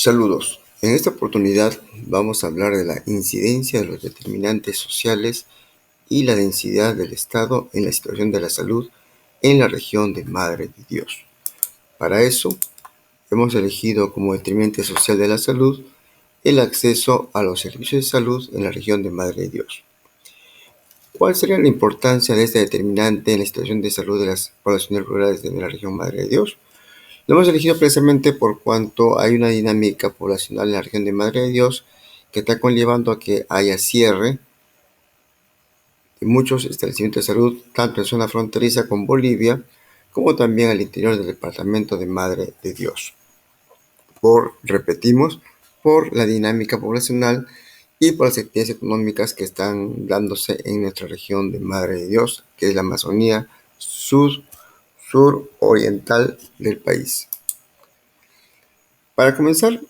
Saludos. En esta oportunidad vamos a hablar de la incidencia de los determinantes sociales y la densidad del Estado en la situación de la salud en la región de Madre de Dios. Para eso, hemos elegido como determinante social de la salud el acceso a los servicios de salud en la región de Madre de Dios. ¿Cuál sería la importancia de este determinante en la situación de salud de las poblaciones rurales de la región Madre de Dios? Lo hemos elegido precisamente por cuanto hay una dinámica poblacional en la región de Madre de Dios que está conllevando a que haya cierre de muchos establecimientos de salud, tanto en zona fronteriza con Bolivia, como también al interior del departamento de Madre de Dios. Repetimos, por la dinámica poblacional y por las actividades económicas que están dándose en nuestra región de Madre de Dios, que es la Amazonía suroriental del país. Para comenzar,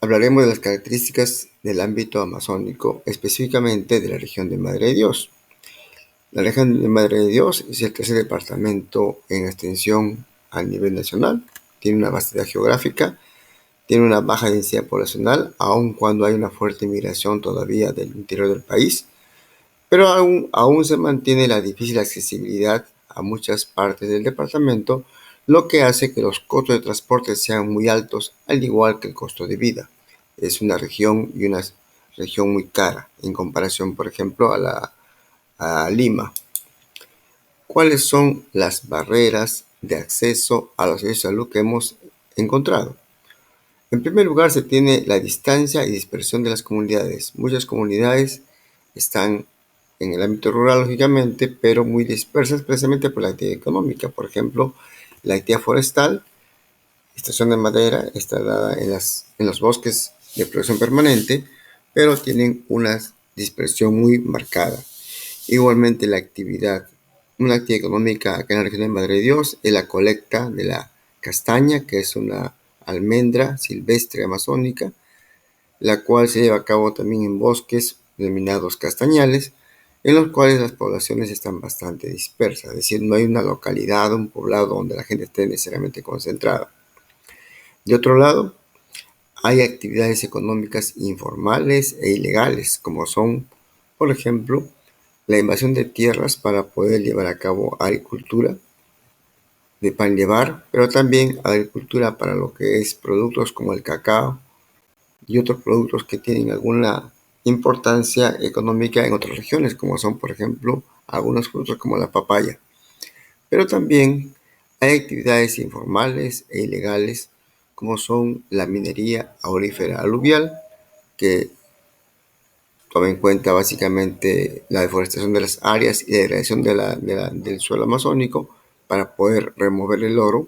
hablaremos de las características del ámbito amazónico, específicamente de la región de Madre de Dios. La región de Madre de Dios es el tercer departamento en extensión a nivel nacional, tiene una vastedad geográfica, tiene una baja densidad poblacional, aun cuando hay una fuerte migración todavía del interior del país, pero aún se mantiene la difícil accesibilidad a muchas partes del departamento, lo que hace que los costos de transporte sean muy altos, al igual que el costo de vida. Es una región muy cara en comparación, por ejemplo, a Lima. ¿Cuáles son las barreras de acceso a los servicios de salud que hemos encontrado? En primer lugar, se tiene la distancia y dispersión de las comunidades. Muchas comunidades están en el ámbito rural, lógicamente, pero muy dispersas precisamente por la actividad económica. Por ejemplo, la actividad forestal, extracción de madera, está dada en los bosques de producción permanente, pero tienen una dispersión muy marcada. Igualmente, una actividad económica acá en la región de Madre de Dios es la colecta de la castaña, que es una almendra silvestre amazónica, la cual se lleva a cabo también en bosques denominados castañales, en los cuales las poblaciones están bastante dispersas, es decir, no hay una localidad, un poblado donde la gente esté necesariamente concentrada. De otro lado, hay actividades económicas informales e ilegales, como son, por ejemplo, la invasión de tierras para poder llevar a cabo agricultura de pan llevar, pero también agricultura para lo que es productos como el cacao y otros productos que tienen alguna importancia económica en otras regiones, como son, por ejemplo, algunos frutos como la papaya. Pero también hay actividades informales e ilegales, como son la minería aurífera aluvial, que toma en cuenta básicamente la deforestación de las áreas y la degradación del suelo amazónico para poder remover el oro.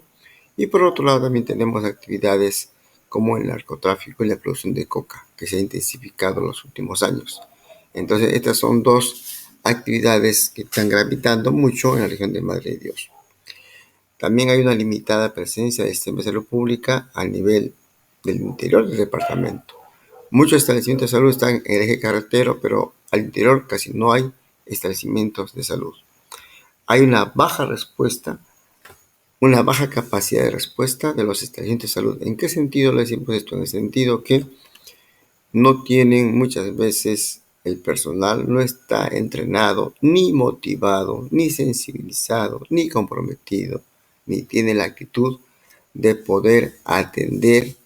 Y por otro lado también tenemos actividades como el narcotráfico y la producción de coca, que se ha intensificado en los últimos años. Entonces estas son dos actividades que están gravitando mucho en la región de Madre de Dios. También hay una limitada presencia de sistemas de salud pública a nivel del interior del departamento. Muchos establecimientos de salud están en el eje carretero, pero al interior casi no hay establecimientos de salud. Hay una baja capacidad de respuesta de los establecimientos de salud. ¿En qué sentido lo decimos esto? En el sentido que no tienen muchas veces el personal, no está entrenado, ni motivado, ni sensibilizado, ni comprometido, ni tiene la actitud de poder atender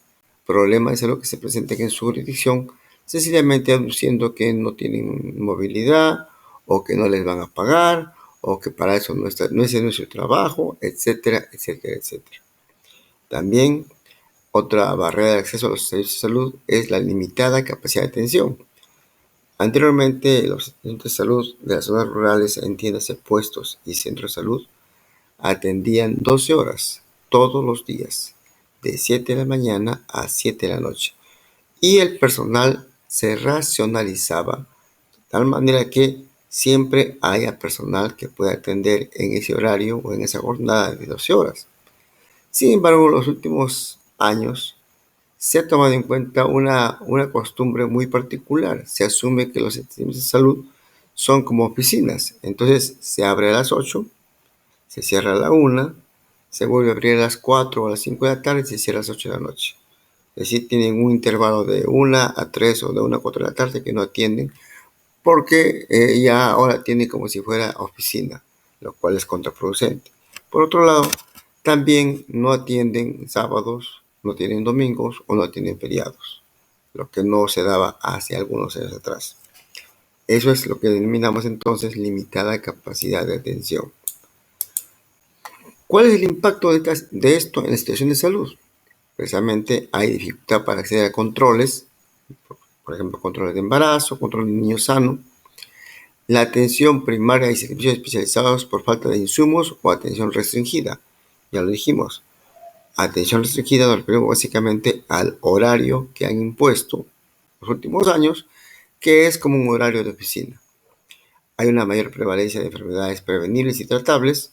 problemas de salud que se presenten en su jurisdicción, sencillamente aduciendo que no tienen movilidad o que no les van a pagar o que para eso no es nuestro trabajo, etcétera, etcétera, etcétera. También otra barrera de acceso a los servicios de salud es la limitada capacidad de atención. Anteriormente, los centros de salud de las zonas rurales, entiéndase puestos y centros de salud, atendían 12 horas todos los días, de 7 de la mañana a 7 de la noche. Y el personal se racionalizaba de tal manera que siempre haya personal que pueda atender en ese horario o en esa jornada de 12 horas. Sin embargo, en los últimos años se ha tomado en cuenta una costumbre muy particular. Se asume que los sistemas de salud son como oficinas. Entonces se abre a las 8, se cierra a la 1, se vuelve a abrir a las 4 o a las 5 de la tarde y se cierra a las 8 de la noche. Es decir, tienen un intervalo de 1 a 3 o de 1 a 4 de la tarde que no atienden porque ya ahora tienen como si fuera oficina, lo cual es contraproducente. Por otro lado, también no atienden sábados, no tienen domingos o no tienen feriados, lo que no se daba hace algunos años atrás. Eso es lo que denominamos entonces limitada capacidad de atención. ¿Cuál es el impacto de esto en la situación de salud? Precisamente hay dificultad para acceder a controles, por ejemplo, controles de embarazo, control de niño sano, la atención primaria y servicios especializados por falta de insumos o atención restringida. Ya lo dijimos, atención restringida nos referimos básicamente al horario que han impuesto los últimos años, que es como un horario de oficina. Hay una mayor prevalencia de enfermedades prevenibles y tratables,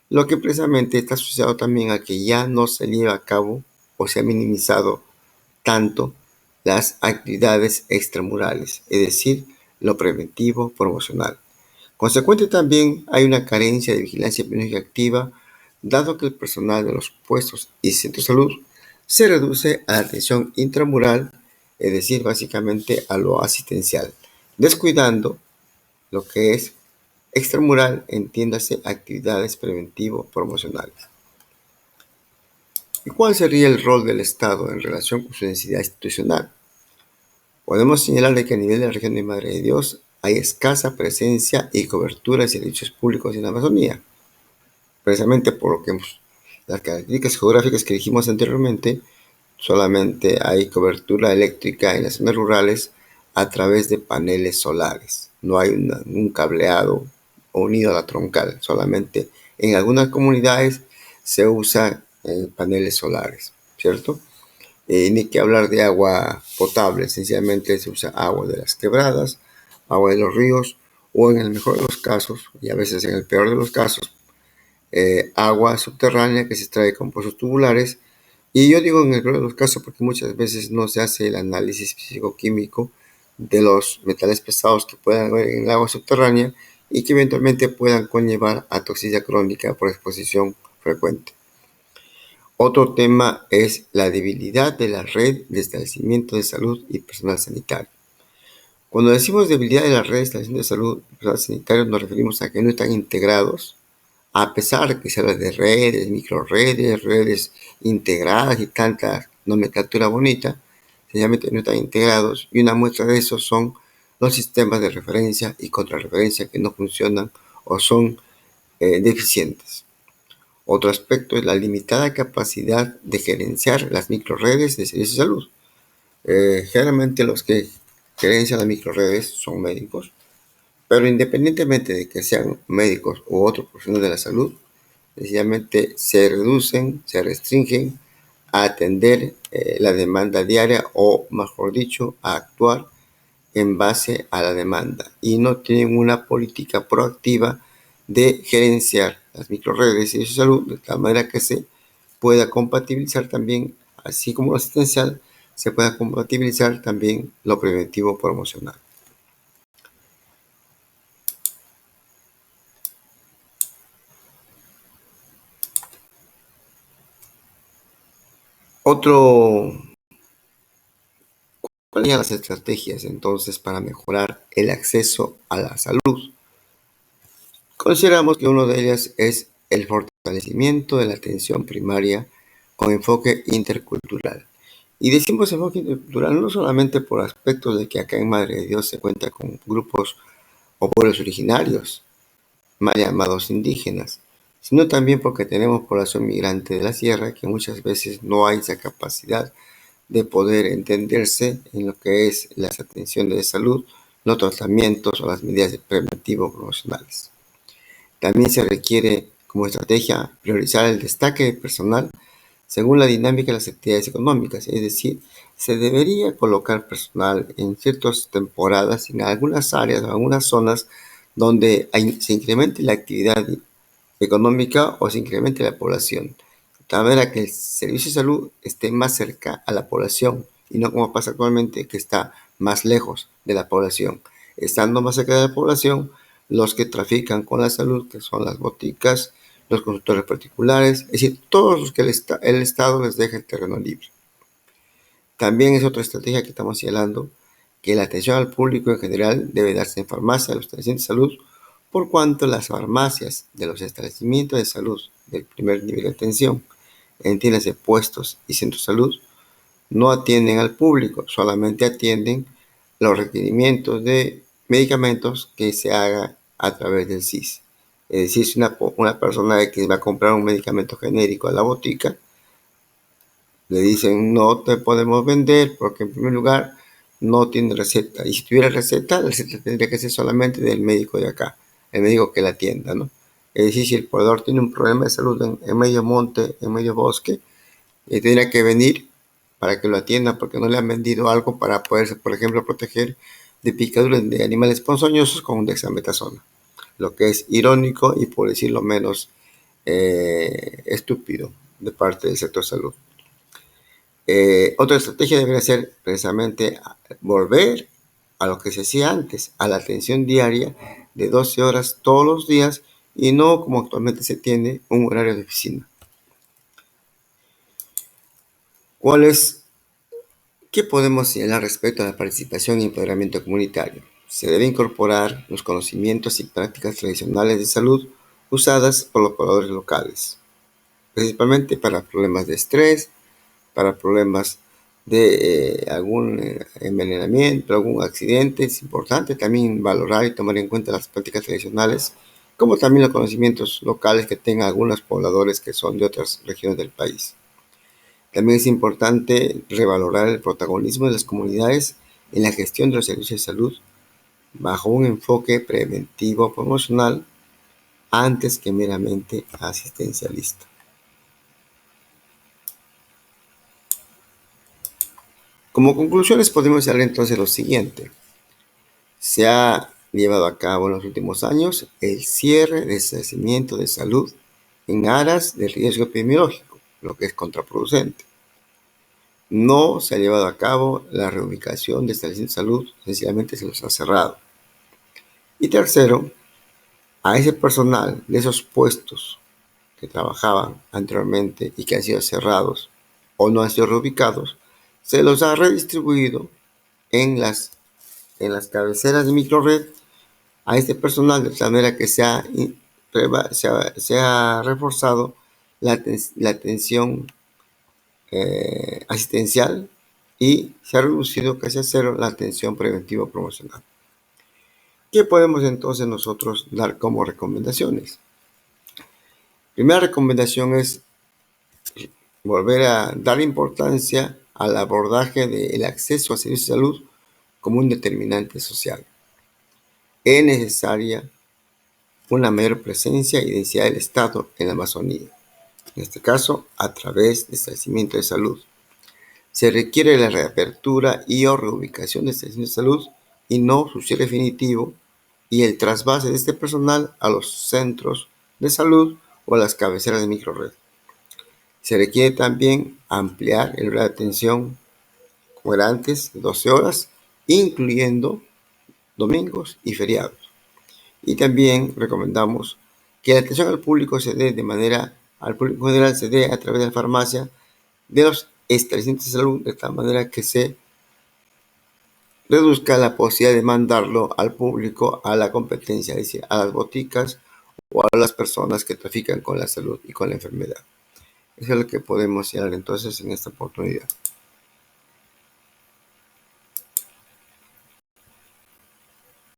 lo que precisamente está asociado también a que ya no se lleva a cabo o se ha minimizado tanto las actividades extramurales, es decir, lo preventivo promocional. Consecuente también hay una carencia de vigilancia epidemiológica activa, dado que el personal de los puestos y centros de salud se reduce a la atención intramural, es decir, básicamente a lo asistencial, descuidando lo que es extramural, entiéndase actividades preventivo-promocionales. ¿Y cuál sería el rol del Estado en relación con su densidad institucional? Podemos señalar que a nivel de la región de Madre de Dios hay escasa presencia y cobertura de servicios públicos en la Amazonía, precisamente por lo que las características geográficas que dijimos anteriormente. Solamente hay cobertura eléctrica en las zonas rurales a través de paneles solares. No hay un cableado unido a la troncal. Solamente en algunas comunidades se usan paneles solares, ¿cierto? Ni que hablar de agua potable. Sencillamente se usa agua de las quebradas, agua de los ríos o en el mejor de los casos, y a veces en el peor de los casos, agua subterránea que se extrae con pozos tubulares. Y yo digo en el peor de los casos porque muchas veces no se hace el análisis físico-químico de los metales pesados que puedan haber en el agua subterránea y que eventualmente puedan conllevar a toxicidad crónica por exposición frecuente. Otro tema es la debilidad de la red de establecimientos de salud y personal sanitario. Cuando decimos debilidad de la red de establecimientos de salud y personal sanitario nos referimos a que no están integrados, a pesar de que se habla de redes, microredes, redes integradas y tanta nomenclatura bonita, sencillamente no están integrados, y una muestra de eso son los sistemas de referencia y contrarreferencia que no funcionan o son deficientes. Otro aspecto es la limitada capacidad de gerenciar las microredes de servicios de salud. Generalmente los que gerencian las microredes son médicos, pero independientemente de que sean médicos u otros profesionales de la salud, sencillamente se reducen, se restringen a atender la demanda diaria o, mejor dicho, a actuar en base a la demanda y no tienen una política proactiva de gerenciar las microredes y de salud de tal manera que se pueda compatibilizar también, así como lo asistencial, se pueda compatibilizar también lo preventivo promocional. ¿Cuáles serían las estrategias entonces para mejorar el acceso a la salud? Consideramos que una de ellas es el fortalecimiento de la atención primaria con enfoque intercultural. Y decimos enfoque intercultural no solamente por aspectos de que acá en Madre de Dios se cuenta con grupos o pueblos originarios, mal llamados indígenas, sino también porque tenemos población migrante de la sierra que muchas veces no hay esa capacidad de poder entenderse en lo que es las atenciones de salud, los tratamientos o las medidas preventivas promocionales. También se requiere como estrategia priorizar el destaque de personal según la dinámica de las actividades económicas, es decir, se debería colocar personal en ciertas temporadas en algunas áreas o algunas zonas donde se incremente la actividad económica o se incremente la población, de tal manera que el servicio de salud esté más cerca a la población y no como pasa actualmente que está más lejos de la población. Estando más cerca de la población, los que trafican con la salud, que son las boticas, los consultores particulares, es decir, todos los que el Estado les deja el terreno libre. También es otra estrategia que estamos señalando, que la atención al público en general debe darse en farmacia de los establecimientos de salud, por cuanto las farmacias de los establecimientos de salud del primer nivel de atención, entiéndase puestos y centros de salud, no atienden al público, solamente atienden los requerimientos de medicamentos que se haga a través del SIS. Es decir, si una persona que va a comprar un medicamento genérico a la botica, le dicen no te podemos vender porque en primer lugar no tiene receta. Y si tuviera receta, la receta tendría que ser solamente del médico de acá, el médico que la atienda, ¿no? Es decir, si el proveedor tiene un problema de salud en medio monte, en medio bosque, tendría que venir para que lo atienda porque no le han vendido algo para poderse, por ejemplo, proteger de picaduras de animales ponzoñosos con un dexametasona. Lo que es irónico y, por decirlo menos, estúpido de parte del sector salud. Otra estrategia debería ser precisamente volver a lo que se hacía antes, a la atención diaria de 12 horas todos los días y no como actualmente se tiene un horario de oficina. ¿Qué podemos señalar respecto a la participación y empoderamiento comunitario? Se debe incorporar los conocimientos y prácticas tradicionales de salud usadas por los pobladores locales, principalmente para problemas de estrés, para problemas de algún envenenamiento, algún accidente. Es importante también valorar y tomar en cuenta las prácticas tradicionales, como también los conocimientos locales que tengan algunos pobladores que son de otras regiones del país. También es importante revalorar el protagonismo de las comunidades en la gestión de los servicios de salud bajo un enfoque preventivo promocional antes que meramente asistencialista. Como conclusiones podemos decir entonces lo siguiente. Se ha llevado a cabo en los últimos años el cierre de establecimientos de salud en aras del riesgo epidemiológico, lo que es contraproducente. No se ha llevado a cabo la reubicación de establecimientos de salud, sencillamente se los ha cerrado. Y tercero, a ese personal de esos puestos que trabajaban anteriormente y que han sido cerrados o no han sido reubicados, se los ha redistribuido en las cabeceras de microred a este personal de tal manera que se ha reforzado la atención asistencial y se ha reducido casi a cero la atención preventiva promocional. ¿Qué podemos entonces nosotros dar como recomendaciones? Primera recomendación es volver a dar importancia al abordaje del acceso a servicios de salud como un determinante social. Es necesaria una mayor presencia y densidad del Estado en la Amazonía, en este caso a través de establecimientos de salud. Se requiere la reapertura y o reubicación de establecimientos de salud y no su cierre definitivo y el trasvase de este personal a los centros de salud o a las cabeceras de microred. Se requiere también ampliar el horario de atención, como era antes, de 12 horas, incluyendo domingos y feriados. Y también recomendamos que la atención al público al público general se dé a través de la farmacia de los establecimientos de salud, de tal manera que se reduzca la posibilidad de mandarlo al público a la competencia, es decir, a las boticas o a las personas que trafican con la salud y con la enfermedad. Eso es lo que podemos hacer entonces en esta oportunidad.